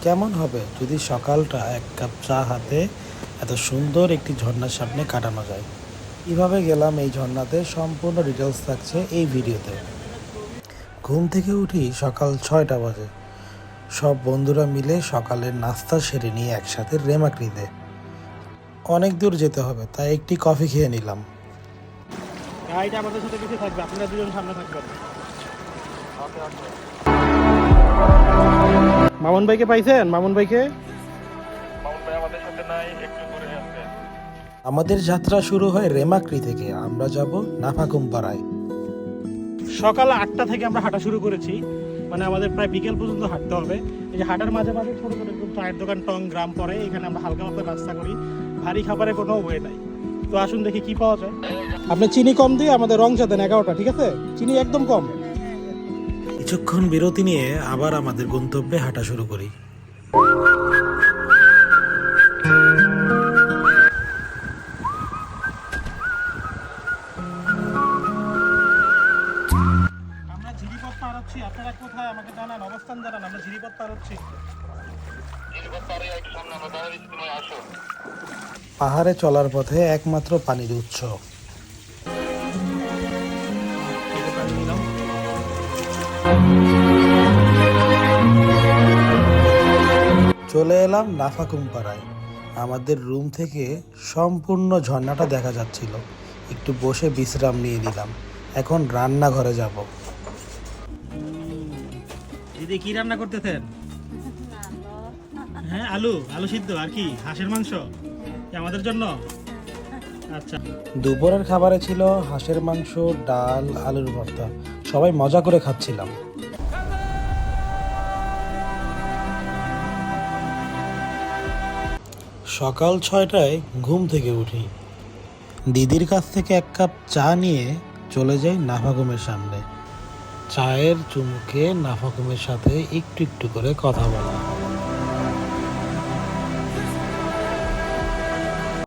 কেমন হবে যদি সকালটা এক কাপ চা হাতে এত সুন্দর একটি ঝর্ণার সামনে কাটানো যায়। কীভাবে গেলাম এই ঝর্ণাতে সম্পূর্ণ ডিটেলস থাকছে এই ভিডিওতে। ঘুম থেকে উঠি সকাল 6টা বাজে। সব বন্ধুরা মিলে সকালের নাস্তা সেরে নিয়ে একসাথে রেমাক্রিতে। অনেক দূর যেতে হবে তাই একটি কফি খেয়ে নিলাম। গাইড আমাদের সাথে কিছু থাকবে, আপনারা দুজন সামনে থাকবেন। মামুন ভাইকে পাইছেন? মামুন ভাইকে আমাদের সাথে নাই, একটু করে আছে। আমাদের যাত্রা শুরু হয় রেমাক্রি থেকে। আমরা যাব নাফাকুমপাড়ায়। সকাল 8টা থেকে আমরা হাঁটা শুরু করেছি, মানে আমাদের প্রায় বিকেল পর্যন্ত হাঁটতে হবে। এই যে হাঁটার মাঝে মাঝে ছোটো ছোটো একদম চায়ের দোকান, টং গ্রাম পরে এখানে আমরা হালকা মাত্রা রাস্তা করি। ভারী খাবারের কোনো ওয়ে নাই। তো আসুন দেখি কি পাওয়া যায়। আপনি চিনি কম দিয়ে আমাদের রং চা দেন 11টা, ঠিক আছে? চিনি একদম কম। কিছুক্ষণ বিরতি নিয়ে আবার আমাদের গন্তব্যে হাঁটা শুরু করি। আমরা ঝিরিপথ পার হচ্ছি। আপনারা কোথায় আমাকে জানান, অবস্থান জানান। আমরা ঝিরিপথ পার হচ্ছি। পাহাড়ে চলার পথে একমাত্র পানির উৎস। চলে এলাম নাফাকুমপাড়ায়। আমাদের রুম থেকে সম্পূর্ণ ঝর্ণাটা দেখা যাচ্ছিল। একটু বসে বিশ্রাম নিয়ে নিলাম। এখন রান্নাঘরে যাব। দিদি কি রান্না করতেছেন? হ্যাঁ, আলু আলু সিদ্ধ আর কি হাঁসের মাংস আমাদের জন্য। আচ্ছা, দুপুরের খাবারে ছিল হাঁসের মাংস, ডাল, আলুর ভর্তা। সবাই মজা করে খাচ্ছিলাম। সকাল 6টায় ঘুম থেকে উঠি। দিদির কাছ থেকে এক কাপ চা নিয়ে চলে যাই নাফাকুমের সামনে। চায়ের চুমুকে নাফাকুমের সাথে একটু একটু করে কথা বলা।